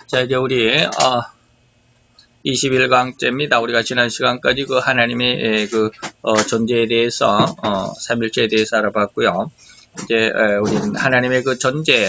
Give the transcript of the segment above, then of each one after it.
자, 이제 우리 21강째입니다. 우리가 지난 시간까지 그 하나님의 존재에 대해서 삼일체에 대해서 알아봤고요. 이제 우리는 하나님의 그 존재,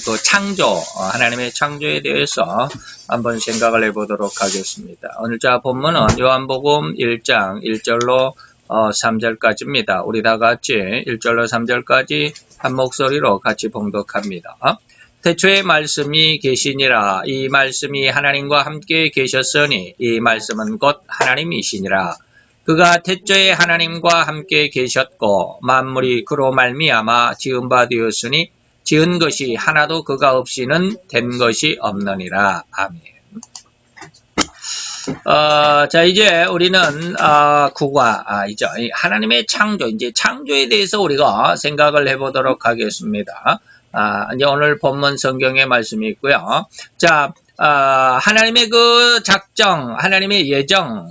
그 창조, 하나님의 창조에 대해서 한번 생각을 해보도록 하겠습니다. 오늘 자 본문은 요한복음 1장 1절로 3절까지입니다. 우리 다 같이 1절로 3절까지 한 목소리로 같이 봉독합니다. 태초에 말씀이 계시니라. 이 말씀이 하나님과 함께 계셨으니 이 말씀은 곧 하나님이시니라. 그가 태초에 하나님과 함께 계셨고 만물이 그로 말미암아 지은 바 되었으니 지은 것이 하나도 그가 없이는 된 것이 없느니라. 아멘. 자, 이제 우리는 이제 하나님의 창조, 이제 창조에 대해서 우리가 생각을 해보도록 하겠습니다. 이제 오늘 본문 성경의 말씀이 있고요. 자, 하나님의 그 작정, 하나님의 예정,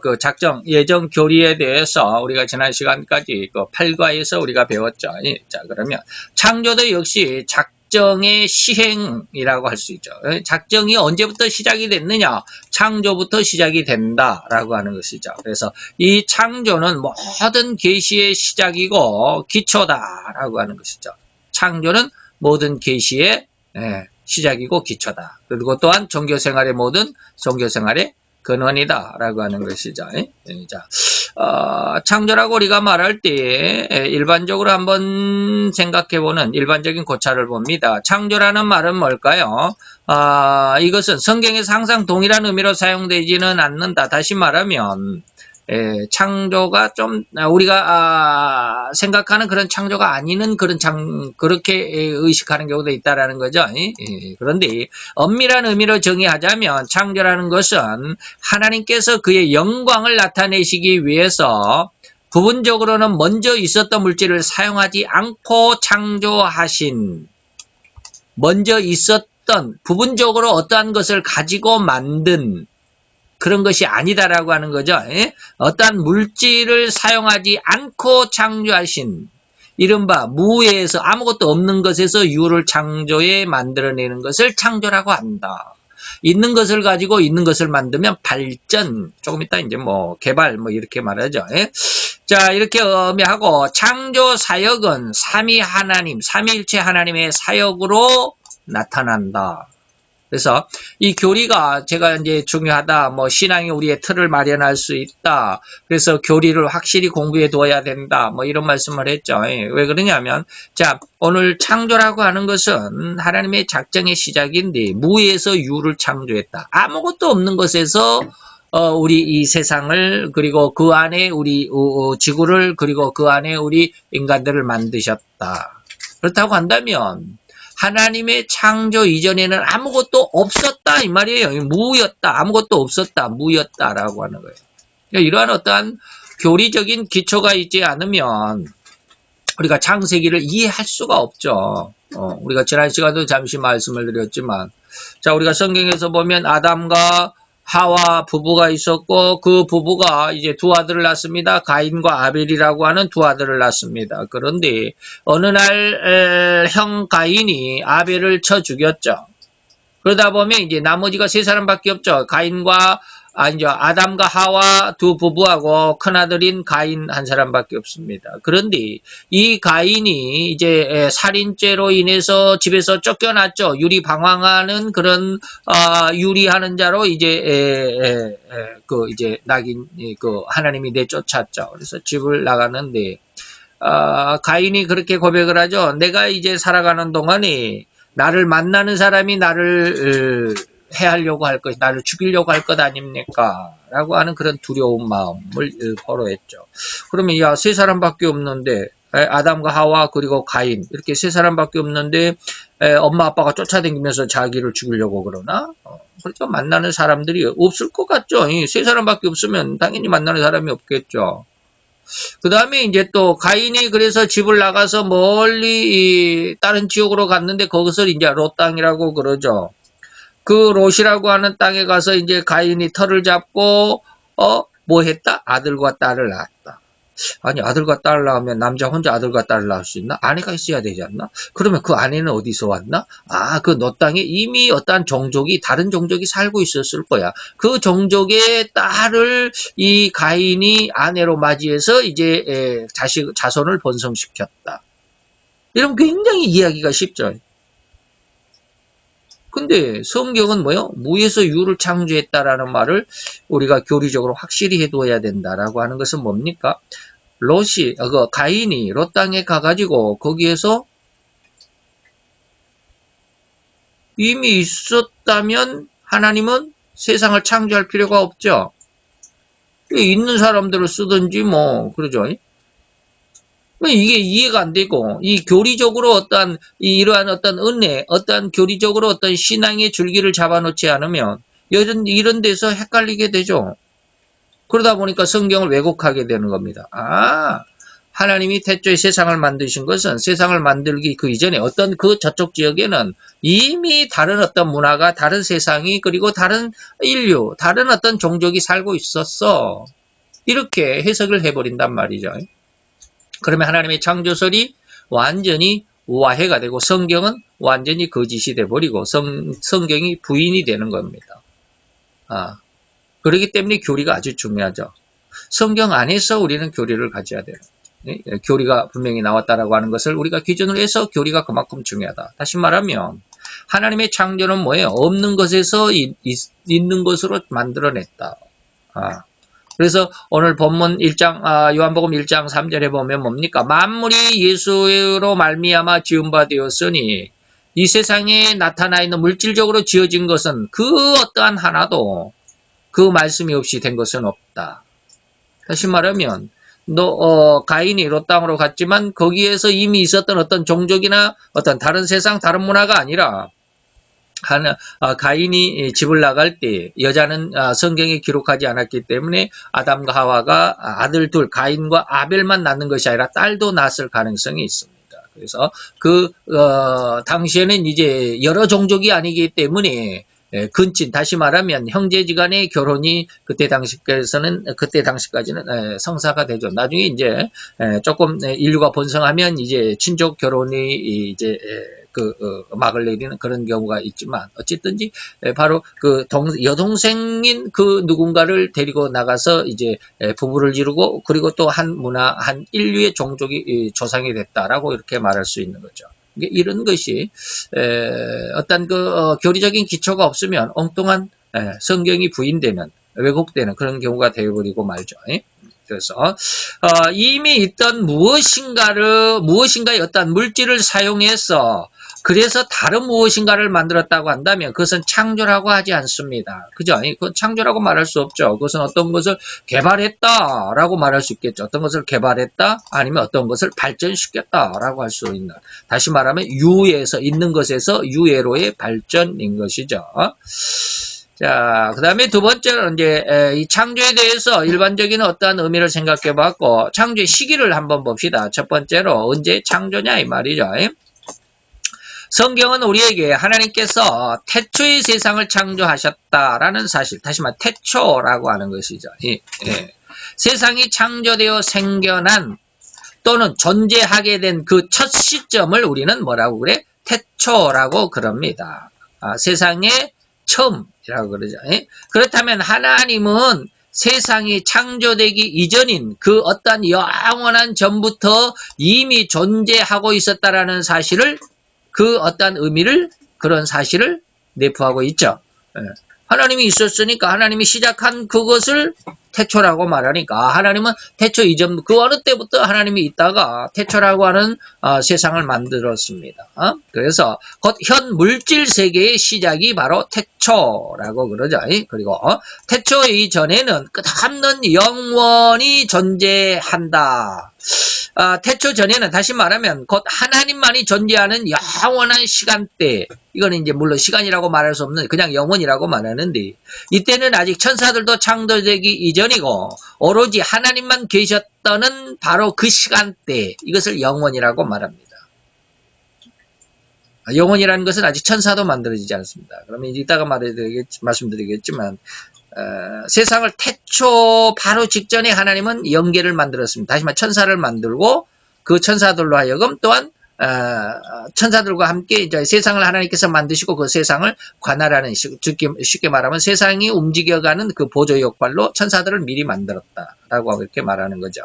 그 작정, 예정 교리에 대해서 우리가 지난 시간까지 그 8과에서 우리가 배웠죠. 자, 그러면 창조도 역시 작정의 시행이라고 할 수 있죠. 작정이 언제부터 시작이 됐느냐? 창조부터 시작이 된다라고 하는 것이죠. 그래서 이 창조는 모든 계시의 시작이고 기초다라고 하는 것이죠. 창조는 모든 계시의 시작이고 기초다. 그리고 또한 종교생활의 모든 종교생활의 근원이다 라고 하는 것이죠. 자, 창조라고 우리가 말할 때 일반적으로 한번 생각해보는 일반적인 고찰을 봅니다. 창조라는 말은 뭘까요? 이것은 성경에서 항상 동일한 의미로 사용되지는 않는다. 다시 말하면 창조가 좀 우리가 생각하는 그런 창조가 아니는 그렇게 의식하는 경우도 있다라는 거죠. 그런데 엄밀한 의미로 정의하자면 창조라는 것은 하나님께서 그의 영광을 나타내시기 위해서 부분적으로는 먼저 있었던 물질을 사용하지 않고 창조하신, 먼저 있었던 부분적으로 어떠한 것을 가지고 만든 그런 것이 아니다라고 하는 거죠. 어떠한 물질을 사용하지 않고 창조하신, 이른바 무에서 아무것도 없는 것에서 유를 창조해 만들어내는 것을 창조라고 한다. 있는 것을 가지고 있는 것을 만들면 발전, 조금 이따 이제 개발 이렇게 말하죠. 자, 이렇게 의미하고 창조 사역은 삼위일체 하나님의 사역으로 나타난다. 그래서 이 교리가 제가 이제 중요하다. 신앙이 우리의 틀을 마련할 수 있다. 그래서 교리를 확실히 공부해 둬야 된다. 이런 말씀을 했죠. 왜 그러냐면, 자, 오늘 창조라고 하는 것은 하나님의 작정의 시작인데, 무에서 유를 창조했다. 아무것도 없는 것에서 우리 이 세상을, 그리고 그 안에 우리 지구를, 그리고 그 안에 우리 인간들을 만드셨다. 그렇다고 한다면 하나님의 창조 이전에는 아무것도 없었다 이 말이에요. 무였다. 아무것도 없었다. 무였다라고 하는 거예요. 그러니까 이러한 어떠한 교리적인 기초가 있지 않으면 우리가 창세기를 이해할 수가 없죠. 우리가 지난 시간에도 잠시 말씀을 드렸지만, 자, 우리가 성경에서 보면 아담과 하와 부부가 있었고 그 부부가 이제 두 아들을 낳습니다. 가인과 아벨이라고 하는 두 아들을 낳습니다. 그런데 어느 날 형 가인이 아벨을 쳐 죽였죠. 그러다 보면 이제 나머지가 세 사람밖에 없죠. 아담과 하와 두 부부하고 큰아들인 가인 한 사람밖에 없습니다. 그런데 이 가인이 이제 살인죄로 인해서 집에서 쫓겨났죠. 유리방황하는 그런 유리하는 자로 이제 하나님이 내쫓았죠. 그래서 집을 나가는데 가인이 그렇게 고백을 하죠. 내가 이제 살아가는 동안에 나를 만나는 사람이 나를 해하려고 할 것, 나를 죽이려고 할 것 아닙니까? 라고 하는 그런 두려운 마음을 포로했죠. 그러면 세 사람밖에 없는데 아담과 하와 그리고 가인 이렇게 세 사람밖에 없는데 엄마 아빠가 쫓아다니면서 자기를 죽이려고 그러나? 그렇죠. 만나는 사람들이 없을 것 같죠. 세 사람밖에 없으면 당연히 만나는 사람이 없겠죠. 그 다음에 이제 또 가인이 그래서 집을 나가서 멀리 다른 지역으로 갔는데 거기서 이제 롯 땅이라고 그러죠. 그 롯이라고 하는 땅에 가서 이제 가인이 터를 잡고 뭐 했다? 아들과 딸을 낳았다. 아니, 아들과 딸을 낳으면 남자 혼자 아들과 딸을 낳을 수 있나? 아내가 있어야 되지 않나? 그러면 그 아내는 어디서 왔나? 아, 그 너 땅에 이미 어떠한 종족이, 다른 종족이 살고 있었을 거야. 그 종족의 딸을 이 가인이 아내로 맞이해서 이제 자손을 번성시켰다. 이러면 굉장히 이해하기가 쉽죠. 근데 성경은 뭐요? 무에서 유를 창조했다라는 말을 우리가 교리적으로 확실히 해두어야 된다라고 하는 것은 뭡니까? 가인이 롯 땅에 가가지고 거기에서 이미 있었다면 하나님은 세상을 창조할 필요가 없죠. 있는 사람들을 쓰든지 뭐 그러죠. 이게 이해가 안 되고, 이 교리적으로 이러한 어떤 은혜, 교리적으로 어떤 신앙의 줄기를 잡아놓지 않으면, 이런 데서 헷갈리게 되죠. 그러다 보니까 성경을 왜곡하게 되는 겁니다. 아, 하나님이 태초에 세상을 만드신 것은 세상을 만들기 그 이전에 어떤 그 저쪽 지역에는 이미 다른 어떤 문화가, 다른 세상이, 그리고 다른 인류, 다른 어떤 종족이 살고 있었어. 이렇게 해석을 해버린단 말이죠. 그러면 하나님의 창조설이 완전히 와해가 되고 성경은 완전히 거짓이 돼버리고 성경이 부인이 되는 겁니다. 그렇기 때문에 교리가 아주 중요하죠. 성경 안에서 우리는 교리를 가져야 돼요. 교리가 분명히 나왔다라고 하는 것을 우리가 기준으로 해서 교리가 그만큼 중요하다. 다시 말하면 하나님의 창조는 뭐예요? 없는 것에서 있는 것으로 만들어냈다. 그래서 오늘 본문 1장, 요한복음 1장 3절에 보면 뭡니까? 만물이 예수로 말미암아 지은 바 되었으니 이 세상에 나타나 있는 물질적으로 지어진 것은 그 어떠한 하나도 그 말씀이 없이 된 것은 없다. 다시 말하면 가인이 롯 땅으로 갔지만 거기에서 이미 있었던 어떤 종족이나 어떤 다른 세상, 다른 문화가 아니라 가인이 집을 나갈 때 여자는 성경에 기록하지 않았기 때문에 아담과 하와가 아들 둘 가인과 아벨만 낳는 것이 아니라 딸도 낳았을 가능성이 있습니다. 그래서 당시에는 이제 여러 종족이 아니기 때문에 근친, 다시 말하면 형제지간의 결혼이 그때 당시까지는 성사가 되죠. 나중에 이제 조금 인류가 번성하면 이제 친족 결혼이 이제 막을 내리는 그런 경우가 있지만 어쨌든지 바로 여동생인 그 누군가를 데리고 나가서 이제 부부를 이루고 그리고 또 한 인류의 종족이 조상이 됐다라고 이렇게 말할 수 있는 거죠. 이런 것이 어떤 교리적인 기초가 없으면 엉뚱한 성경이 부인되는 왜곡되는 그런 경우가 되어버리고 말죠. 그래서 이미 있던 무엇인가의 어떤 물질을 사용해서 그래서 다른 무엇인가를 만들었다고 한다면 그것은 창조라고 하지 않습니다. 그죠? 그건 창조라고 말할 수 없죠. 그것은 어떤 것을 개발했다라고 말할 수 있겠죠. 어떤 것을 개발했다 아니면 어떤 것을 발전시켰다라고 할 수 있는. 다시 말하면 유에서 있는 것에서 유예로의 발전인 것이죠. 자, 그 다음에 두 번째는 이제 이 창조에 대해서 일반적인 어떠한 의미를 생각해 봤고 창조의 시기를 한번 봅시다. 첫 번째로 언제 창조냐 이 말이죠. 성경은 우리에게 하나님께서 태초의 세상을 창조하셨다라는 사실, 다시 말해 태초라고 하는 것이죠. 세상이 창조되어 생겨난 또는 존재하게 된 그 첫 시점을 우리는 뭐라고 그래? 태초라고 그럽니다. 세상의 처음이라고 그러죠. 그렇다면 하나님은 세상이 창조되기 이전인 그 어떤 영원한 전부터 이미 존재하고 있었다라는 사실을 그 어떤 의미를 그런 사실을 내포하고 있죠. 하나님이 있었으니까 하나님이 시작한 그것을 태초라고 말하니까 하나님은 태초 이전 그 어느 때부터 하나님이 있다가 태초라고 하는 세상을 만들었습니다. 그래서 곧 현 물질 세계의 시작이 바로 태초라고 그러죠. 그리고 태초 이전에는 끝없는 영원히 존재한다. 태초 전에는 다시 말하면 곧 하나님만이 존재하는 영원한 시간대, 이거는 이제 물론 시간이라고 말할 수 없는 그냥 영원이라고 말하는데 이때는 아직 천사들도 창조되기 이전이고 오로지 하나님만 계셨다는 바로 그 시간대, 이것을 영원이라고 말합니다. 영혼이라는 것은 아직 천사도 만들어지지 않습니다. 그러면 이따가 말씀드리겠지만 세상을 태초 바로 직전에 하나님은 영계를 만들었습니다. 다시 말해 천사를 만들고 그 천사들로 하여금 또한 천사들과 함께 이제 세상을 하나님께서 만드시고 그 세상을 관할하는 쉽게 말하면 세상이 움직여가는 그 보조 역할로 천사들을 미리 만들었다라고 그렇게 말하는 거죠.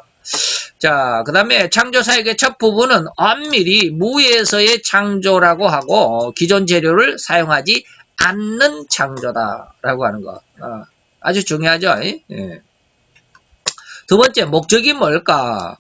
자, 그 다음에 창조사역의 첫 부분은 엄밀히 무에서의 창조라고 하고 기존 재료를 사용하지 않는 창조다라고 하는 거. 아주 중요하죠. 예. 두 번째, 목적이 뭘까?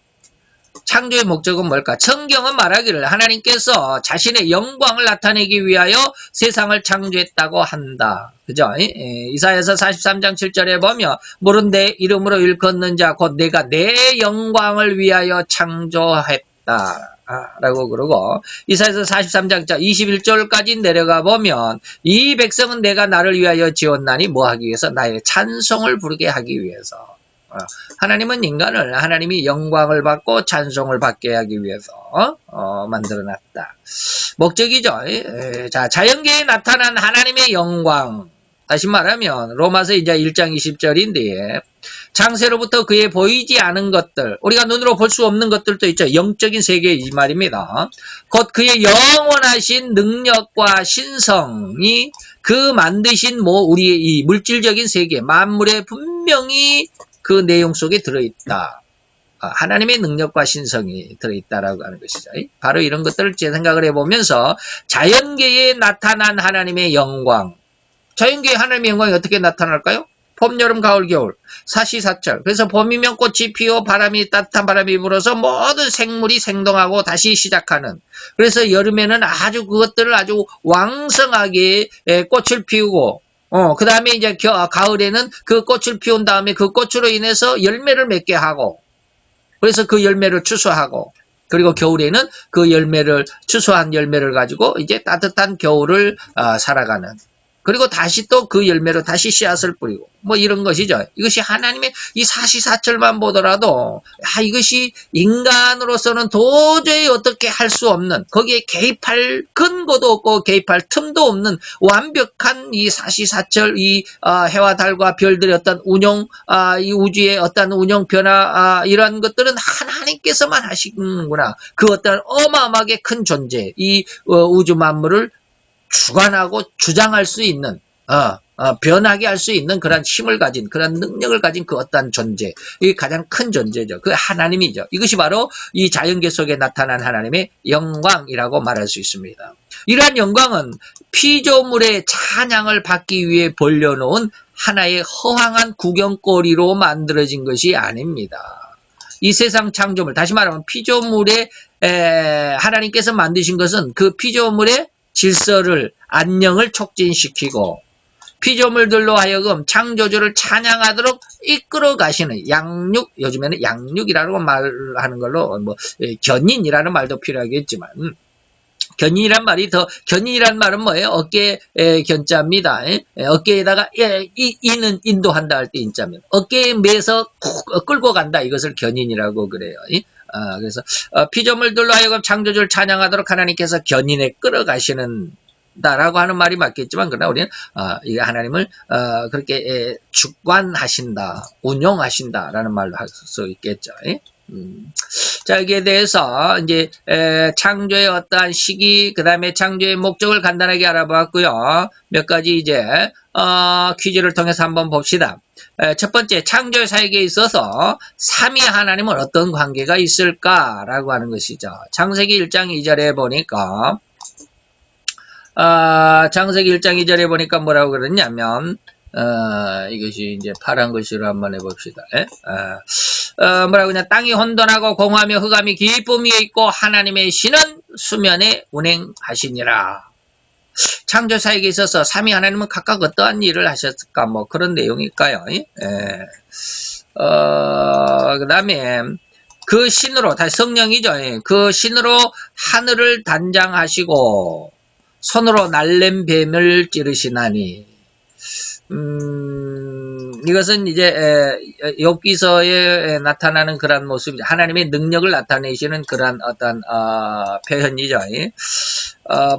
창조의 목적은 뭘까? 성경은 말하기를 하나님께서 자신의 영광을 나타내기 위하여 세상을 창조했다고 한다. 그죠? 이사야서 43장 7절에 보면 물은 내 이름으로 일컫는 자 곧 내가 내 영광을 위하여 창조했다. 라고 그러고 이사야서 43장 21절까지 내려가 보면 이 백성은 내가 나를 위하여 지었나니 뭐 하기 위해서? 나의 찬송을 부르게 하기 위해서. 하나님은 인간을 하나님이 영광을 받고 찬송을 받게 하기 위해서 만들어놨다. 목적이죠. 자, 자연계에 나타난 하나님의 영광. 다시 말하면 로마서 이제 1장 20절인데 창세로부터 그에 보이지 않은 것들, 우리가 눈으로 볼 수 없는 것들도 있죠. 영적인 세계 이 말입니다. 곧 그의 영원하신 능력과 신성이 그 만드신 우리의 이 물질적인 세계, 만물에 분명히 그 내용 속에 들어있다. 하나님의 능력과 신성이 들어있다라고 하는 것이죠. 바로 이런 것들을 제 생각을 해보면서 자연계에 나타난 하나님의 영광. 자연계에 하나님의 영광이 어떻게 나타날까요? 봄, 여름, 가을, 겨울, 사시사철. 그래서 봄이면 꽃이 피어 따뜻한 바람이 불어서 모든 생물이 생동하고 다시 시작하는. 그래서 여름에는 그것들을 아주 왕성하게 꽃을 피우고 그 다음에 이제 가을에는 그 꽃을 피운 다음에 그 꽃으로 인해서 열매를 맺게 하고, 그래서 그 열매를 추수하고, 그리고 겨울에는 그 추수한 열매를 가지고 이제 따뜻한 겨울을 살아가는. 그리고 다시 또 그 열매로 다시 씨앗을 뿌리고 뭐 이런 것이죠. 이것이 하나님의 이 사시사철만 보더라도 이것이 인간으로서는 도저히 어떻게 할 수 없는, 거기에 개입할 근거도 없고 개입할 틈도 없는 완벽한 이 사시사철, 이 해와 달과 별들의 어떤 운용, 이 우주의 어떤 운용 변화, 이러한 것들은 하나님께서만 하시는구나. 그 어떤 어마어마하게 큰 존재, 이 우주 만물을 주관하고 주장할 수 있는, 변하게 할 수 있는 그런 힘을 가진, 그런 능력을 가진 그 어떠한 존재, 이게 가장 큰 존재죠. 그 하나님이죠. 이것이 바로 이 자연계 속에 나타난 하나님의 영광이라고 말할 수 있습니다. 이러한 영광은 피조물의 찬양을 받기 위해 벌려놓은 하나의 허황한 구경거리로 만들어진 것이 아닙니다. 이 세상 창조물, 다시 말하면 피조물의 하나님께서 만드신 것은 그 피조물의 질서를, 안녕을 촉진시키고 피조물들로 하여금 창조주를 찬양하도록 이끌어 가시는 요즘에는 양육이라고 말하는 걸로 견인이라는 말도 필요하겠지만, 견인이란 말은 뭐예요? 어깨 견자입니다. 어깨에다가 이는 인도한다 할 때 인자입니다. 어깨에 매서 끌고 간다, 이것을 견인이라고 그래요. 그래서 피조물들로 하여금 창조주를 찬양하도록 하나님께서 견인에 끌어가시는다라고 하는 말이 맞겠지만, 그러나 우리는 하나님을 그렇게 주관하신다, 운용하신다라는 말로 할 수 있겠죠. 자, 여기에 대해서 이제 창조의 어떠한 시기, 그 다음에 창조의 목적을 간단하게 알아봤고요. 몇 가지 이제 퀴즈를 통해서 한번 봅시다. 첫 번째, 창조의 사역에 있어서 삼위 하나님은 어떤 관계가 있을까라고 하는 것이죠. 창세기 1장 2절에 보니까 창세기 1장 2절에 보니까 뭐라고 그러냐면, 이것이 이제 파란 글씨로 한번 해봅시다. 뭐라고 그냥 땅이 혼돈하고 공허하며 흑암이 깊음 위에 있고 하나님의 신은 수면에 운행하시니라. 창조 사역에 있어서 삼위 하나님은 각각 어떠한 일을 하셨을까, 뭐 그런 내용일까요? 그 다음에 그 신으로, 다시 성령이죠. 그 신으로 하늘을 단장하시고 손으로 날랜 뱀을 찌르시나니. 이것은 이제 욥기서에 나타나는 그런 모습, 하나님의 능력을 나타내시는 그런 어떤 표현이죠.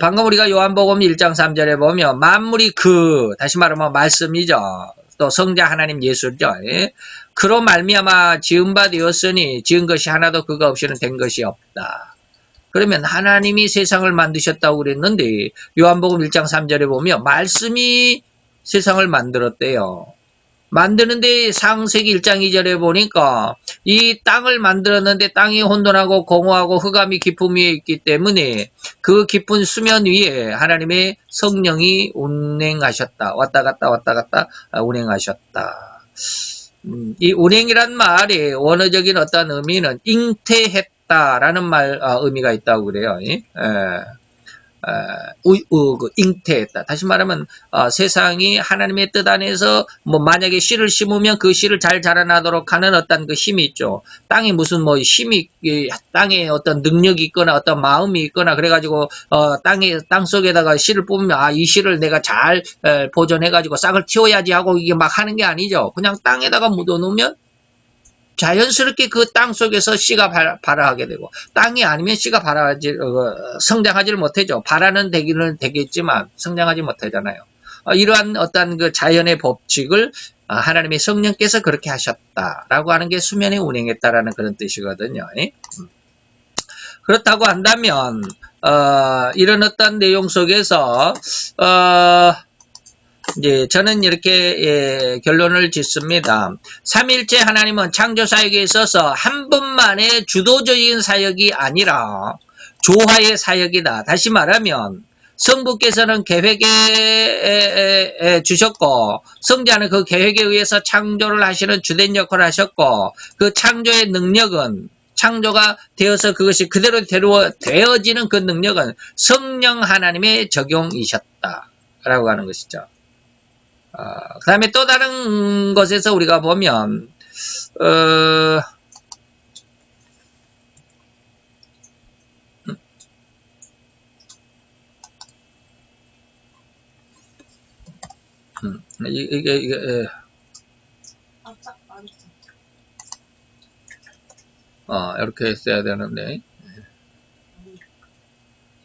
방금 우리가 요한복음 1장 3절에 보면 만물이 다시 말하면 말씀이죠. 또 성자 하나님 예수죠. 그로 말미암아 지은 바 되었으니 지은 것이 하나도 그가 없이는 된 것이 없다. 그러면 하나님이 세상을 만드셨다고 그랬는데 요한복음 1장 3절에 보면 말씀이 세상을 만들었대요. 만드는데 창세기 1장 2절에 보니까 이 땅을 만들었는데 땅이 혼돈하고 공허하고 흑암이 깊음 위에 있기 때문에 그 깊은 수면 위에 하나님의 성령이 운행하셨다. 왔다 갔다 운행하셨다. 이 운행이란 말이 원어적인 어떤 의미는 잉태했다라는 의미가 있다고 그래요. 잉태했다. 다시 말하면 세상이 하나님의 뜻 안에서 만약에 씨를 심으면 그 씨를 잘 자라나도록 하는 어떤 그 힘이 있죠. 땅에 무슨 힘이 땅에 어떤 능력이 있거나 어떤 마음이 있거나 그래가지고 땅 속에다가 씨를 뽑으면 이 씨를 내가 잘 보존해가지고 싹을 틔워야지 하고 이게 막 하는 게 아니죠. 그냥 땅에다가 묻어놓으면 자연스럽게 그 땅 속에서 씨가 발화하게 되고 땅이 아니면 씨가 성장하지를 못하죠. 발화는 되기는 되겠지만 성장하지 못하잖아요. 이러한 어떤 그 자연의 법칙을 하나님의 성령께서 그렇게 하셨다라고 하는 게 수면에 운행했다라는 그런 뜻이거든요. 그렇다고 한다면 이런 어떤 내용 속에서 이제 저는 이렇게 결론을 짓습니다. 삼일째 하나님은 창조 사역에 있어서 한 분만의 주도적인 사역이 아니라 조화의 사역이다. 다시 말하면 성부께서는 계획에 주셨고 성자는 그 계획에 의해서 창조를 하시는 주된 역할을 하셨고 그 창조의 능력은 창조가 되어서 그것이 그대로 되어지는 그 능력은 성령 하나님의 적용이셨다 라고 하는 것이죠. 그 다음에 또 다른 것에서 우리가 보면, 이렇게 써야 되는데.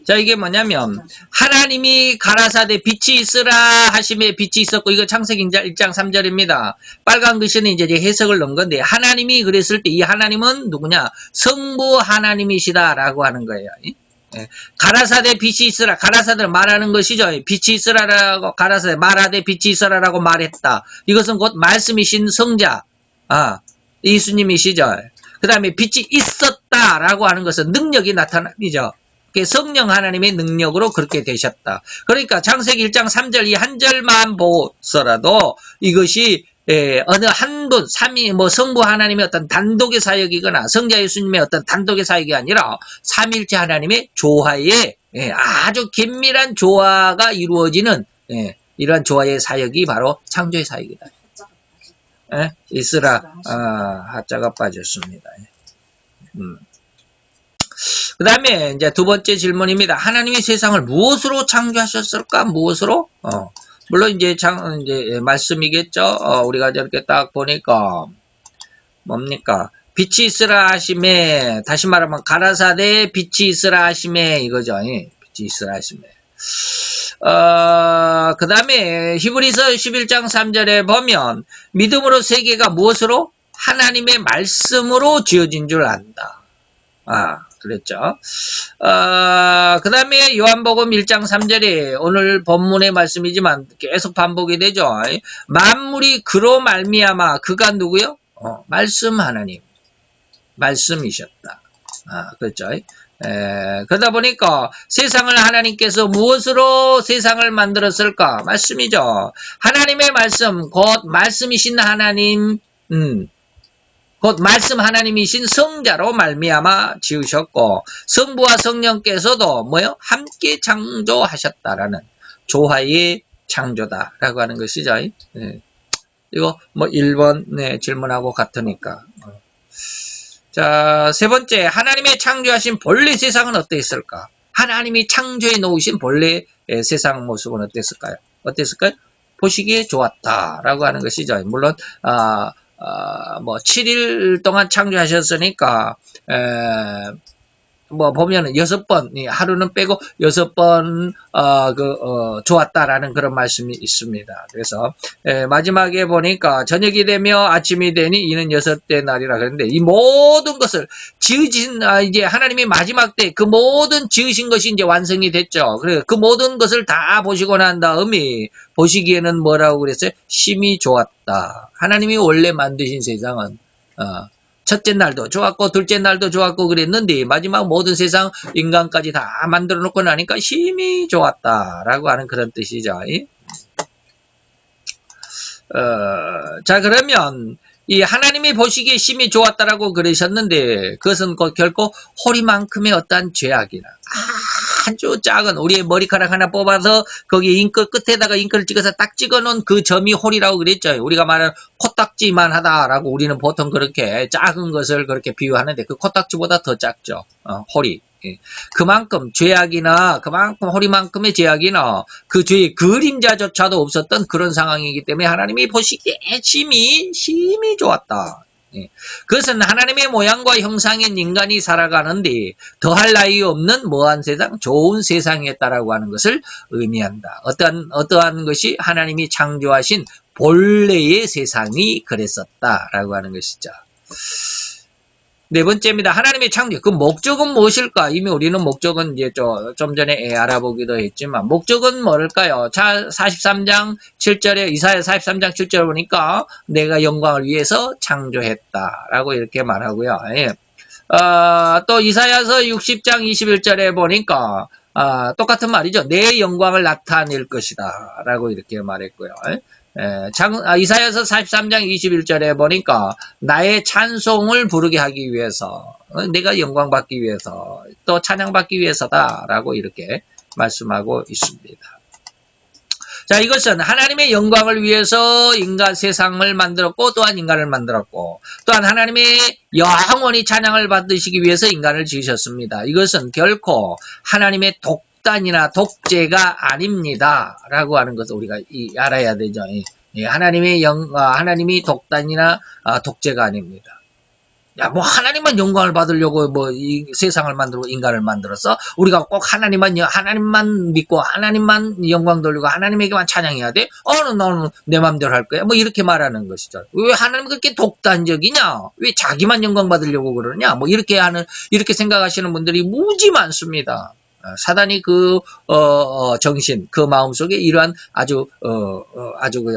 자, 이게 뭐냐면, 하나님이 가라사대 빛이 있으라 하심에 빛이 있었고, 이거 창세기 1장 3절입니다. 빨간 글씨는 이제 해석을 넣은 건데, 하나님이 그랬을 때 이 하나님은 누구냐? 성부 하나님이시다라고 하는 거예요. 가라사대 빛이 있으라. 가라사대를 말하는 것이죠. 빛이 있으라라고 가라사대 말하되 빛이 있으라라고 말했다. 이것은 곧 말씀이신 성자, 예수님이시죠. 그 다음에 빛이 있었다라고 하는 것은 능력이 나타나죠. 성령 하나님의 능력으로 그렇게 되셨다. 그러니까 창세기 1장 3절 이 한 절만 보서라도 이것이 어느 한 분, 성부 하나님의 어떤 단독의 사역이거나 성자 예수님의 어떤 단독의 사역이 아니라 삼일체 하나님의 조화의 아주 긴밀한 조화가 이루어지는 이러한 조화의 사역이 바로 창조의 사역이다. 있으라 하자가 빠졌습니다. 그 다음에 이제 두 번째 질문입니다. 하나님이 세상을 무엇으로 창조하셨을까? 무엇으로? 물론 이제 말씀이겠죠. 우리가 저렇게 딱 보니까 뭡니까? 빛이 있으라 하심에 다시 말하면 가라사대 빛이 있으라 하심에 이거죠. 빛이 있으라 하심에. 그 다음에 히브리서 11장 3절에 보면 믿음으로 세계가 무엇으로? 하나님의 말씀으로 지어진 줄 안다. 그랬죠. 그 다음에 요한복음 1장 3절에 오늘 본문의 말씀이지만 계속 반복이 되죠. 만물이 그로 말미암아 그가 누구요? 말씀 하나님. 말씀이셨다. 그렇죠. 그러다 보니까 세상을 하나님께서 무엇으로 세상을 만들었을까? 말씀이죠. 하나님의 말씀, 곧 말씀이신 하나님, 곧 말씀 하나님이신 성자로 말미암아 지으셨고 성부와 성령께서도 함께 창조하셨다라는 조화의 창조다라고 하는 것이죠. 이거 1번 질문하고 같으니까. 자, 세 번째 하나님의 창조하신 본래 세상은 어땠을까? 하나님이 창조해 놓으신 본래 세상 모습은 어땠을까요? 보시기에 좋았다라고 하는 것이죠. 물론 뭐 7일 동안 창조하셨으니까 뭐 보면은 6번, 하루는 빼고 6번 좋았다라는 그런 말씀이 있습니다. 그래서 마지막에 보니까 저녁이 되며 아침이 되니 이는 6대 날이라 그랬는데, 이 모든 것을 지으신 이제 하나님이 마지막 때 그 모든 지으신 것이 이제 완성이 됐죠. 그래서 그 모든 것을 다 보시고 난 다음에 보시기에는 뭐라고 그랬어요? 심히 좋았다. 하나님이 원래 만드신 세상은 첫째 날도 좋았고 둘째 날도 좋았고 그랬는데 마지막 모든 세상 인간까지 다 만들어 놓고 나니까 힘이 좋았다라고 하는 그런 뜻이죠. 자, 그러면 이 하나님이 보시기에 심히 좋았다라고 그러셨는데 그것은 결코 호리만큼의 어떠한 죄악이나 아주 작은 우리의 머리카락 하나 뽑아서 거기 잉크 끝에다가 잉크를 찍어서 딱 찍어놓은 그 점이 홀이라고 그랬죠. 우리가 말하는 코딱지만 하다라고 우리는 보통 그렇게 작은 것을 그렇게 비유하는데 그 코딱지보다 더 작죠. 홀이. 그만큼 죄악이나 그만큼 호리만큼의 죄악이나 그 죄의 그림자조차도 없었던 그런 상황이기 때문에 하나님이 보시기에 심히 좋았다. 그것은 하나님의 모양과 형상인 인간이 살아가는데 더할 나위 없는 뭐한 세상, 좋은 세상이었다라고 하는 것을 의미한다. 어떠한 것이 하나님이 창조하신 본래의 세상이 그랬었다라고 하는 것이죠. 네 번째입니다. 하나님의 창조. 그 목적은 무엇일까? 이미 우리는 목적은 이제 좀 전에 알아보기도 했지만, 목적은 뭘까요? 자, 43장 7절에, 이사야 43장 7절에 보니까, 내가 영광을 위해서 창조했다라고 이렇게 말하고요. 또 이사야서 60장 21절에 보니까, 똑같은 말이죠. 내 영광을 나타낼 것이다. 라고 이렇게 말했고요. 이사야서 43장 21절에 보니까 나의 찬송을 부르게 하기 위해서, 내가 영광받기 위해서, 또 찬양받기 위해서다 라고 이렇게 말씀하고 있습니다. 자, 이것은 하나님의 영광을 위해서 인간 세상을 만들었고 또한 인간을 만들었고 또한 하나님의 영원히 찬양을 받으시기 위해서 인간을 지으셨습니다. 이것은 결코 하나님의 독단이나 독재가 아닙니다. 라고 하는 것을 우리가 알아야 되죠. 하나님이 독단이나 독재가 아닙니다. 야, 뭐 하나님만 영광을 받으려고 뭐 이 세상을 만들고 인간을 만들었어? 우리가 꼭 하나님만 믿고 하나님만 영광 돌리고 하나님에게만 찬양해야 돼? 너는 내 맘대로 할 거야? 뭐 이렇게 말하는 것이죠. 왜 하나님 그렇게 독단적이냐? 왜 자기만 영광 받으려고 그러냐? 뭐 이렇게 생각하시는 분들이 무지 많습니다. 사단이 그 정신, 그 마음속에 이러한 아주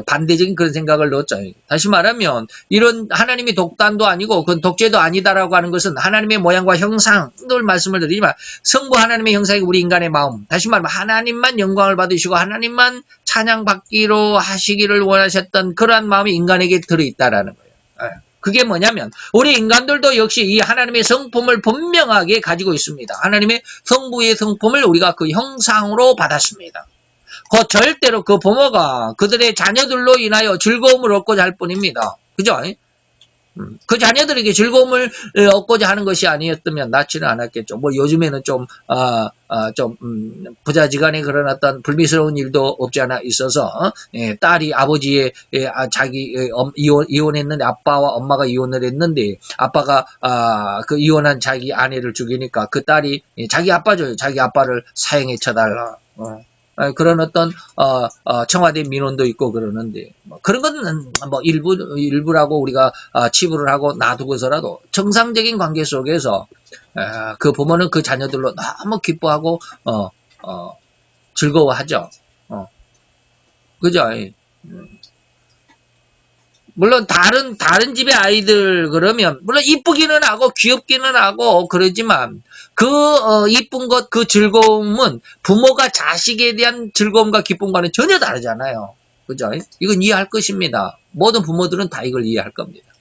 반대적인 그런 생각을 넣었죠. 다시 말하면 이런 하나님이 독단도 아니고 그건 독재도 아니다라고 하는 것은 하나님의 모양과 형상, 늘 말씀을 드리지만 성부 하나님의 형상이 우리 인간의 마음, 다시 말하면 하나님만 영광을 받으시고 하나님만 찬양받기로 하시기를 원하셨던 그러한 마음이 인간에게 들어있다라는 거예요. 그게 뭐냐면 우리 인간들도 역시 이 하나님의 성품을 분명하게 가지고 있습니다. 하나님의 성부의 성품을 우리가 그 형상으로 받았습니다. 절대로 그 부모가 그들의 자녀들로 인하여 즐거움을 얻고자 할 뿐입니다. 그죠? 그 자녀들에게 즐거움을 얻고자 하는 것이 아니었다면 낳지는 않았겠죠. 뭐 요즘에는 좀 부자지간에 그런 어떤 불미스러운 일도 없지 않아 있어서 딸이 아버지의 자기 이혼했는데 아빠와 엄마가 이혼을 했는데 아빠가 그 이혼한 자기 아내를 죽이니까 그 딸이 자기 아빠죠. 자기 아빠를 사형에 쳐달라. 그런 어떤 청와대 민원도 있고 그러는데 그런 건 뭐 일부라고 우리가 치부를 하고 놔두고서라도 정상적인 관계 속에서 그 부모는 그 자녀들로 너무 기뻐하고 즐거워하죠. 그죠? 물론 다른 집의 아이들 그러면 물론 이쁘기는 하고 귀엽기는 하고 그러지만 그 이쁜 것, 그 즐거움은 부모가 자식에 대한 즐거움과 기쁨과는 전혀 다르잖아요. 그죠? 이건 이해할 것입니다. 모든 부모들은 다 이걸 이해할 겁니다.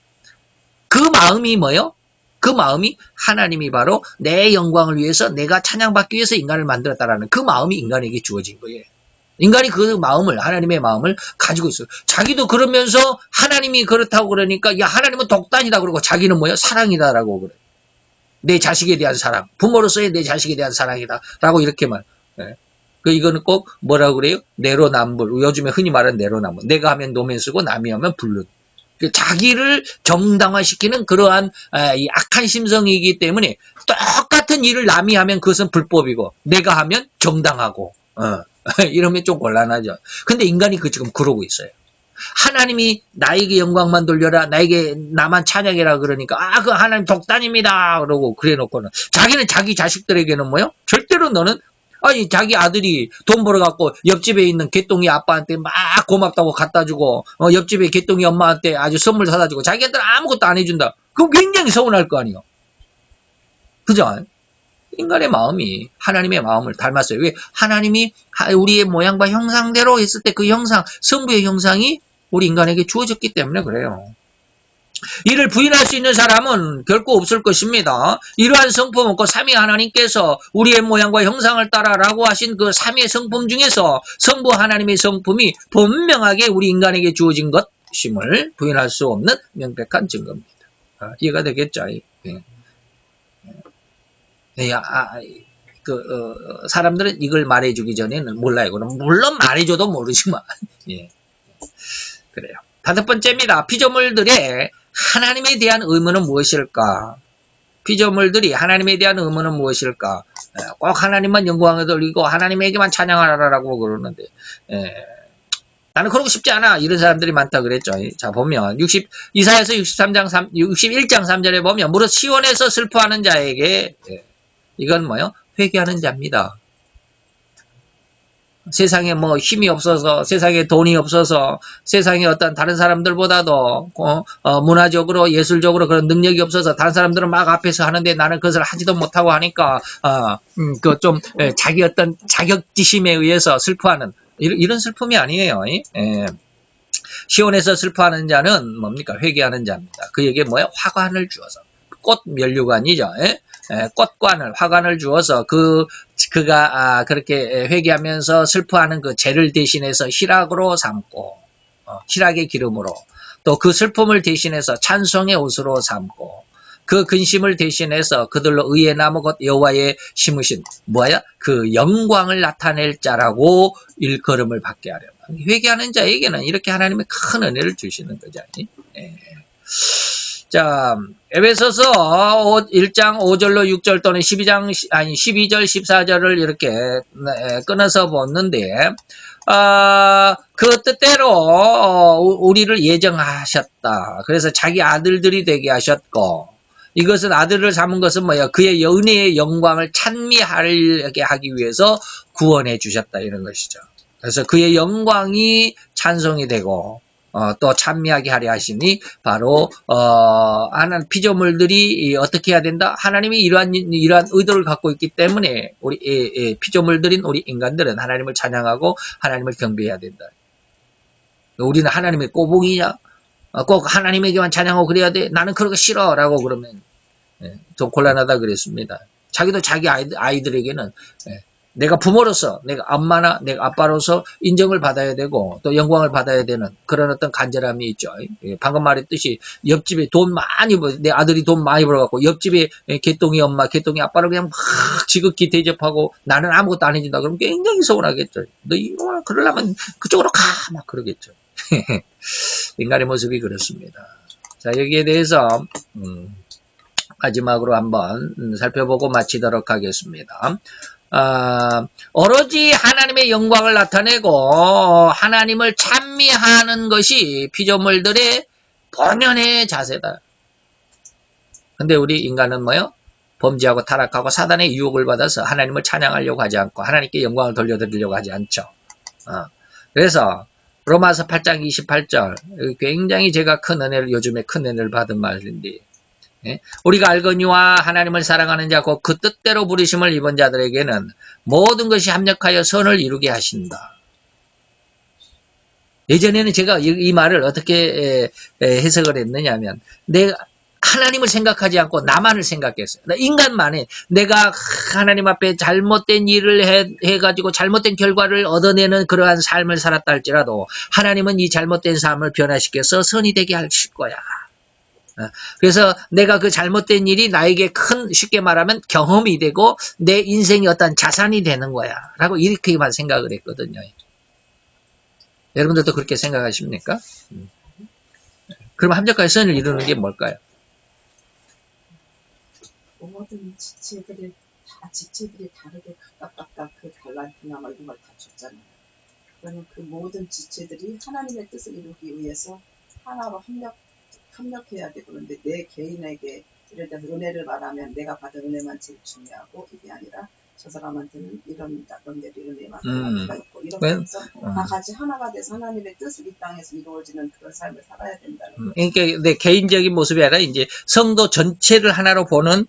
그 마음이 뭐요? 그 마음이 하나님이 바로 내 영광을 위해서 내가 찬양받기 위해서 인간을 만들었다라는 그 마음이 인간에게 주어진 거예요. 인간이 그 마음을, 하나님의 마음을 가지고 있어요. 자기도 그러면서 하나님이 그렇다고 그러니까, 야, 하나님은 독단이다 그러고 자기는 뭐예요? 사랑이다라고 그래요. 내 자식에 대한 사랑. 부모로서의 내 자식에 대한 사랑이다. 라고 이렇게 말. 이거는 꼭 뭐라고 그래요? 내로남불. 요즘에 흔히 말하는 내로남불. 내가 하면 노면 쓰고 남이 하면 불륜. 자기를 정당화시키는 그러한 이 악한 심성이기 때문에 똑같은 일을 남이 하면 그것은 불법이고 내가 하면 정당하고 이러면 좀 곤란하죠. 근데 인간이 지금 그러고 있어요. 하나님이 나에게 영광만 돌려라, 나에게 나만 찬양해라 그러니까 그 하나님 독단입니다 그러고 그래놓고는 자기는 자기 자식들에게는 뭐요? 절대로 너는 자기 아들이 돈 벌어갖고 옆집에 있는 개똥이 아빠한테 막 고맙다고 갖다주고 옆집에 개똥이 엄마한테 아주 선물 사다주고 자기한테는 아무것도 안 해준다. 그럼 굉장히 서운할 거 아니에요. 그죠? 인간의 마음이 하나님의 마음을 닮았어요. 왜? 하나님이 우리의 모양과 형상대로 했을 때 그 형상, 성부의 형상이 우리 인간에게 주어졌기 때문에 그래요. 이를 부인할 수 있는 사람은 결코 없을 것입니다. 이러한 성품 없고 삼위 하나님께서 우리의 모양과 형상을 따라라고 하신 그 삼위의 성품 중에서 성부 하나님의 성품이 분명하게 우리 인간에게 주어진 것임을 부인할 수 없는 명백한 증거입니다. 이해가 되겠죠? 사람들은 이걸 말해주기 전에는 몰라요. 물론 말해줘도 모르지만. 예. 그래요. 5번째입니다. 피조물들의 하나님에 대한 의무는 무엇일까? 피조물들이 하나님에 대한 의무는 무엇일까? 꼭 하나님만 영광을 돌리고 하나님에게만 찬양하라라고 그러는데 나는 그러고 싶지 않아. 이런 사람들이 많다 그랬죠. 자, 보면 이사야서 61장 3절에 보면 무릇 시온에서 슬퍼하는 자에게 이건 뭐요? 회개하는 자입니다. 세상에 뭐 힘이 없어서, 세상에 돈이 없어서, 세상에 어떤 다른 사람들보다도 문화적으로 예술적으로 그런 능력이 없어서 다른 사람들은 막 앞에서 하는데 나는 그것을 하지도 못하고 하니까 좀 자기 어떤 자격지심에 의해서 슬퍼하는 이런 슬픔이 아니에요. 시온에서 슬퍼하는 자는 뭡니까? 회개하는 자입니다. 그에게 뭐야? 화관을 주어서 꽃 면류관이죠. 꽃관을, 화관을 주어서 그가 그렇게 회개하면서 슬퍼하는 그 죄를 대신해서 희락으로 삼고 희락의 기름으로 또 그 슬픔을 대신해서 찬송의 옷으로 삼고 그 근심을 대신해서 그들로 의의 나무 곧 여호와의 심으신 그 영광을 나타낼 자라고 일컬음을 받게 하려면 회개하는 자에게는 이렇게 하나님의 큰 은혜를 주시는 거죠. 자, 에베소서 1장 5절로 6절 또는 12절 14절을 이렇게 끊어서 보는데 그 뜻대로 우리를 예정하셨다. 그래서 자기 아들들이 되게 하셨고 이것은 아들을 삼은 것은 그의 은혜의 영광을 찬미하게 하기 위해서 구원해 주셨다 이런 것이죠. 그래서 그의 영광이 찬송이 되고 또 찬미하게 하려 하시니 바로 하나님 피조물들이 어떻게 해야 된다? 하나님이 이러한 의도를 갖고 있기 때문에 우리 피조물들인 우리 인간들은 하나님을 찬양하고 하나님을 경배해야 된다. 우리는 하나님의 꼬북이냐? 꼭 하나님에게만 찬양하고 그래야 돼? 나는 그런 거 싫어 라고 그러면 좀 곤란하다 그랬습니다. 자기도 자기 아이들에게는 내가 부모로서, 내가 엄마나 내가 아빠로서 인정을 받아야 되고 또 영광을 받아야 되는 그런 어떤 간절함이 있죠. 방금 말했듯이 옆집에 내 아들이 돈 많이 벌어갖고 옆집에 개똥이 엄마, 개똥이 아빠를 그냥 막 지극히 대접하고 나는 아무것도 안 해준다 그러면 굉장히 서운하겠죠. 너 이거 그러려면 그쪽으로 가! 막 그러겠죠. 인간의 모습이 그렇습니다. 자, 여기에 대해서 마지막으로 한번 살펴보고 마치도록 하겠습니다. 오로지 하나님의 영광을 나타내고 하나님을 찬미하는 것이 피조물들의 본연의 자세다. 근데 우리 인간은 범죄하고 타락하고 사단의 유혹을 받아서 하나님을 찬양하려고 하지 않고 하나님께 영광을 돌려드리려고 하지 않죠. 그래서 로마서 8장 28절 굉장히 제가 요즘에 큰 은혜를 받은 말인데 우리가 알거니와 하나님을 사랑하는 자 곧 그 뜻대로 부르심을 입은 자들에게는 모든 것이 합력하여 선을 이루게 하신다. 예전에는 제가 이 말을 어떻게 해석을 했느냐면 내가 하나님을 생각하지 않고 나만을 생각했어요. 인간만이 내가 하나님 앞에 잘못된 일을 해가지고 잘못된 결과를 얻어내는 그러한 삶을 살았다 할지라도 하나님은 이 잘못된 삶을 변화시켜서 선이 되게 하실 거야. 그래서 내가 그 잘못된 일이 나에게 쉽게 말하면 경험이 되고 내 인생의 어떤 자산이 되는 거야. 라고 이렇게만 생각을 했거든요. 여러분들도 그렇게 생각하십니까? 그럼 합력과의 선을 이루는 게 뭘까요? 모든 지체들이 다르게 각각 그 달란트나 뭐 이런 걸 다 줬잖아요. 그러면 그 모든 지체들이 하나님의 뜻을 이루기 위해서 하나로 협력해야 되고, 그런데 내 개인에게 예를 들어서 은혜를 말하면 내가 받은 은혜만 제일 중요하고, 이게 아니라 저 사람한테는 이런 나름대로 은혜만 은혜가 있고, 이렇게 해서 다 같이 하나가 돼서 하나님의 뜻을 이 땅에서 이루어지는 그런 삶을 살아야 된다는 거예요. 그러니까 내 개인적인 모습이 아니라 이제 성도 전체를 하나로 보는,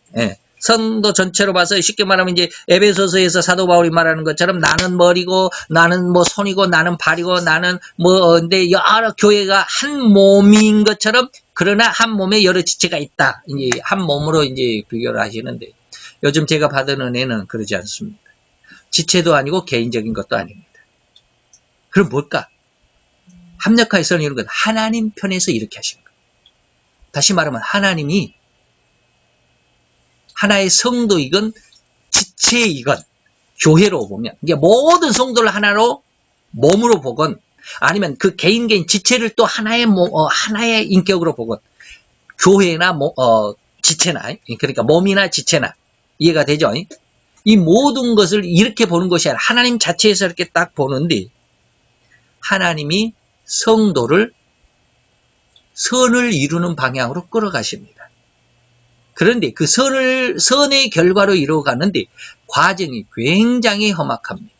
성도 전체로 봐서 쉽게 말하면 이제 에베소서에서 사도 바울이 말하는 것처럼 나는 머리고 나는 뭐 손이고 나는 발이고 나는 뭐 근데 여러 교회가 한 몸인 것처럼, 그러나 한 몸에 여러 지체가 있다. 이제 한 몸으로 이제 비교를 하시는데, 요즘 제가 받은 은혜는 그러지 않습니다. 지체도 아니고 개인적인 것도 아닙니다. 그럼 뭘까? 합력하여 선을 이루는 건 하나님 편에서 이렇게 하시는 거예요. 다시 말하면 하나님이 하나의 성도이건 지체이건 교회로 보면 이게 모든 성도를 하나로 몸으로 보건 아니면 그 개인 지체를 또 하나의 하나의 인격으로 보건 교회나 지체나 그러니까 몸이나 지체나 이해가 되죠? 이 모든 것을 이렇게 보는 것이 아니라 하나님 자체에서 이렇게 딱 보는데 하나님이 성도를 선을 이루는 방향으로 끌어가십니다. 그런데 그 선의 결과로 이루어가는데 과정이 굉장히 험악합니다.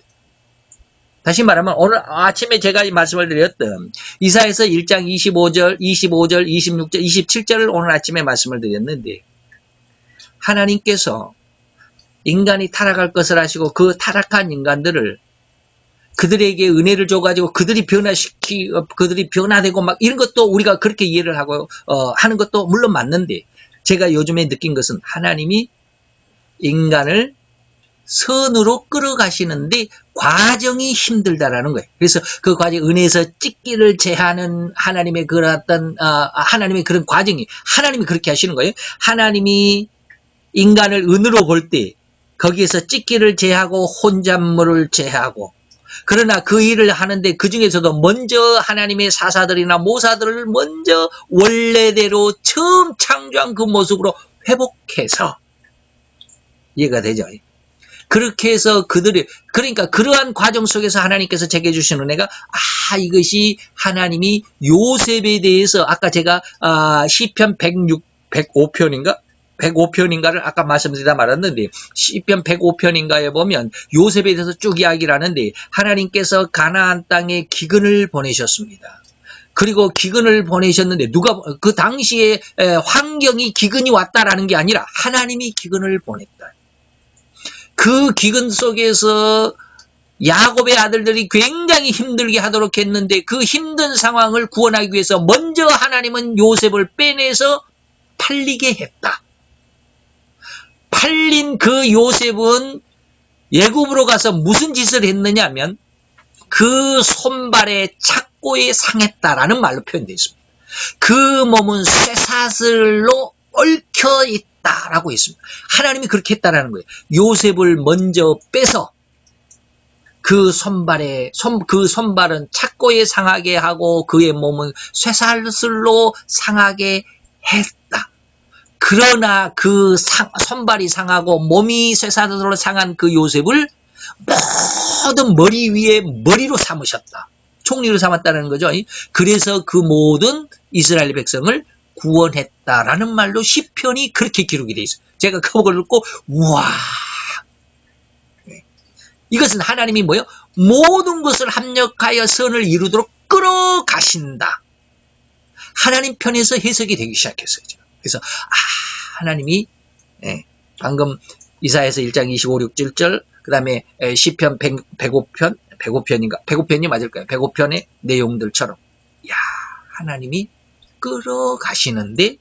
다시 말하면 오늘 아침에 제가 말씀을 드렸던 이사야서 1장 25절, 26절, 27절을 오늘 아침에 말씀을 드렸는데 하나님께서 인간이 타락할 것을 아시고 그 타락한 인간들을 그들에게 은혜를 줘가지고 그들이 변화되고 막 이런 것도 우리가 그렇게 이해를 하고 하는 것도 물론 맞는데 제가 요즘에 느낀 것은 하나님이 인간을 선으로 끌어가시는데 과정이 힘들다라는 거예요. 그래서 그 과정 은혜에서 찢기를 제하는 하나님의 그런 어떤 하나님의 그런 과정이 하나님이 그렇게 하시는 거예요. 하나님이 인간을 은으로 볼 때 거기에서 찢기를 제하고 혼잣물을 제하고 그러나 그 일을 하는데 그 중에서도 먼저 하나님의 사사들이나 모사들을 먼저 원래대로 처음 창조한 그 모습으로 회복해서 이해가 되죠. 그렇게 해서 그러니까 그러한 과정 속에서 하나님께서 제게 주신 은혜가 이것이 하나님이 요셉에 대해서 아까 제가 시편 105편인가를 아까 말씀드리다 말았는데 시편 105편인가에 보면 요셉에 대해서 쭉 이야기를 하는데 하나님께서 가나안 땅에 기근을 보내셨습니다. 그리고 기근을 보내셨는데 누가 그 당시에 환경이 기근이 왔다라는 게 아니라 하나님이 기근을 보냈다. 그 기근 속에서 야곱의 아들들이 굉장히 힘들게 하도록 했는데 그 힘든 상황을 구원하기 위해서 먼저 하나님은 요셉을 빼내서 팔리게 했다. 팔린 그 요셉은 애굽으로 가서 무슨 짓을 했느냐면 그 손발에 착고에 상했다라는 말로 표현되어 있습니다. 그 몸은 쇠사슬로 얽혀 있다라고 했습니다. 하나님이 그렇게 했다라는 거예요. 요셉을 먼저 빼서 그 손발은 착고에 상하게 하고 그의 몸은 쇠사슬로 상하게 했다. 그러나 그 손발이 상하고 몸이 쇠사슬로 상한 그 요셉을 모든 머리 위에 머리로 삼으셨다. 총리로 삼았다는 거죠. 그래서 그 모든 이스라엘 백성을 구원했다라는 말로 시편이 그렇게 기록이 되어 있어요. 제가 그걸 읽고 우와. 이것은 하나님이 뭐예요? 모든 것을 합력하여 선을 이루도록 끌어가신다. 하나님 편에서 해석이 되기 시작했어요. 그래서 하나님이 방금 이사야서 1장 25, 6, 7절 그 다음에 시편 105편이 맞을까요? 105편의 내용들처럼 하나님이 끌어가시는데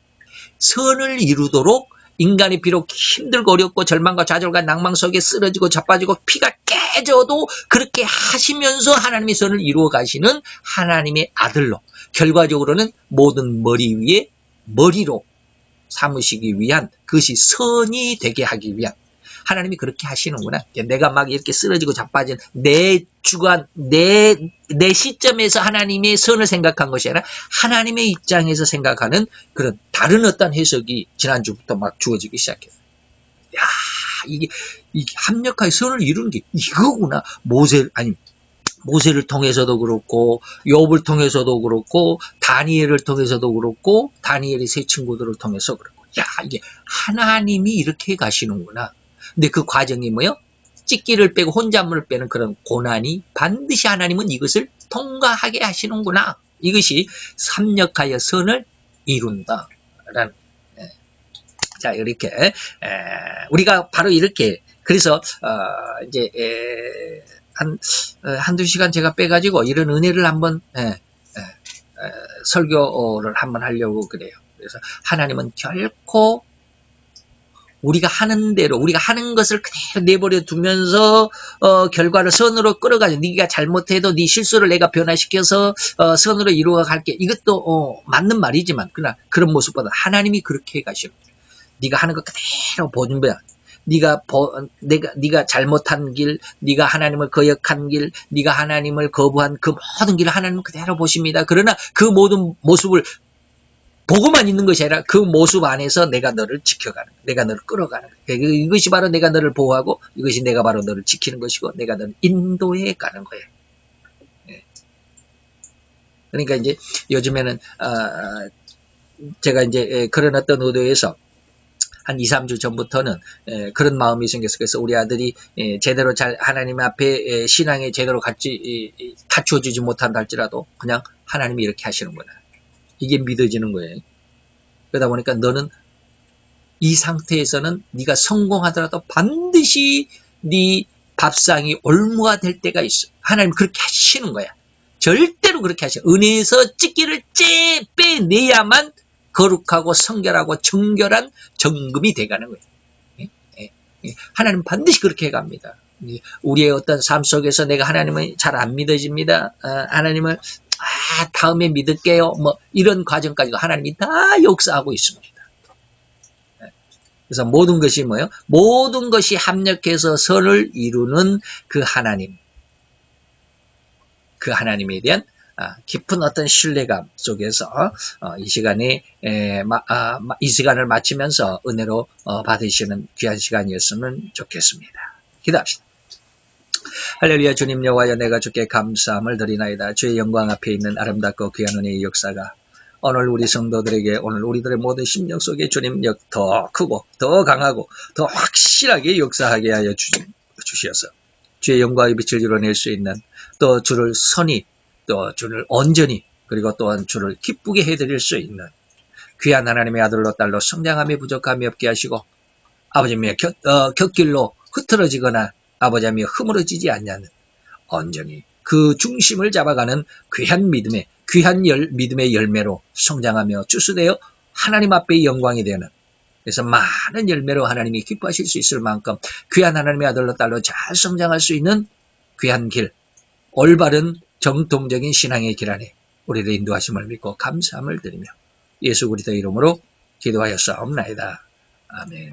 선을 이루도록 인간이 비록 힘들고 어렵고 절망과 좌절과 낭망 속에 쓰러지고 자빠지고 피가 깨져도 그렇게 하시면서 하나님의 선을 이루어 가시는 하나님의 아들로 결과적으로는 모든 머리 위에 머리로 삼으시기 위한, 그것이 선이 되게 하기 위한, 하나님이 그렇게 하시는구나. 내가 막 이렇게 쓰러지고 자빠진 내 주관, 내 시점에서 하나님의 선을 생각한 것이 아니라 하나님의 입장에서 생각하는 그런 다른 어떤 해석이 지난주부터 막 주어지기 시작해요. 야, 이게 합력하여 선을 이루는 게 이거구나. 모세를 통해서도 그렇고, 욥을 통해서도 그렇고, 다니엘을 통해서도 그렇고, 다니엘의 세 친구들을 통해서 그렇고. 야, 이게 하나님이 이렇게 가시는구나. 근데 그 과정이 뭐요? 찍기를 빼고 혼잣말을 빼는 그런 고난이 반드시 하나님은 이것을 통과하게 하시는구나. 이것이 합력하여 선을 이룬다. 라는. 자, 이렇게, 우리가 바로 이렇게, 그래서, 이제, 한두 시간 제가 빼가지고 이런 은혜를 한번, 설교를 한번 하려고 그래요. 그래서 하나님은 결코 우리가 하는 대로, 우리가 하는 것을 그대로 내버려 두면서, 결과를 선으로 끌어가지고, 네가 잘못해도 네 실수를 내가 변화시켜서, 선으로 이루어 갈게. 이것도, 맞는 말이지만, 그러나 그런 모습보다 하나님이 그렇게 가시는 거예요. 네가 하는 것 그대로 보는 거야. 네가 잘못한 길, 네가 하나님을 거역한 길, 네가 하나님을 거부한 그 모든 길을 하나님은 그대로 보십니다. 그러나 그 모든 모습을 보고만 있는 것이 아니라 그 모습 안에서 내가 너를 지켜가는 거야. 내가 너를 끌어가는 거야. 이것이 바로 내가 너를 보호하고 이것이 내가 바로 너를 지키는 것이고 내가 너를 인도해 가는 거예요. 그러니까 이제 요즘에는 제가 이제 그런 어떤 의도에서 한 2, 3주 전부터는 그런 마음이 생겼어요. 그래서 우리 아들이 제대로 잘 하나님 앞에 신앙에 제대로 갖추어지지 못한다 할지라도 그냥 하나님이 이렇게 하시는구나. 이게 믿어지는 거예요. 그러다 보니까 너는 이 상태에서는 네가 성공하더라도 반드시 네 밥상이 올무가 될 때가 있어. 하나님 그렇게 하시는 거야. 절대로 그렇게 하셔. 은혜에서 찢기를 빼내야만 거룩하고 성결하고 정결한 정금이 돼가는 거예요. 하나님 반드시 그렇게 해갑니다. 우리의 어떤 삶 속에서 내가 하나님을 잘 안 믿어집니다. 하나님을 다음에 믿을게요. 뭐 이런 과정까지도 하나님이 다 역사하고 있습니다. 그래서 모든 것이 뭐예요? 모든 것이 합력해서 선을 이루는 그 하나님. 그 하나님에 대한 깊은 어떤 신뢰감 속에서 이 시간에 이 시간을 마치면서 은혜로 받으시는 귀한 시간이었으면 좋겠습니다. 기도합시다. 할렐루야. 주님 여호와여, 내가 주께 감사함을 드리나이다. 주의 영광 앞에 있는 아름답고 귀한 은혜의 역사가 오늘 우리 성도들에게, 오늘 우리들의 모든 심령 속에 주님 더 크고 더 강하고 더 확실하게 역사하게 하여 주시어서 주의 영광의 빛을 드러낼 수 있는, 또 주를 선히, 또 주를 온전히, 그리고 또한 주를 기쁘게 해드릴 수 있는 귀한 하나님의 아들로 딸로 성장함에 부족함이 없게 하시고 아버지의 곁길로 흐트러지거나 아버지의 허물어지지 않냐는 온전히 그 중심을 잡아가는 귀한 믿음의 열매로 성장하며 추수되어 하나님 앞에 영광이 되는, 그래서 많은 열매로 하나님이 기뻐하실 수 있을 만큼 귀한 하나님의 아들로 딸로 잘 성장할 수 있는 귀한 길, 올바른 정통적인 신앙의 길 안에 우리를 인도하심을 믿고 감사함을 드리며 예수 그리스도의 이름으로 기도하였사옵나이다. 아멘.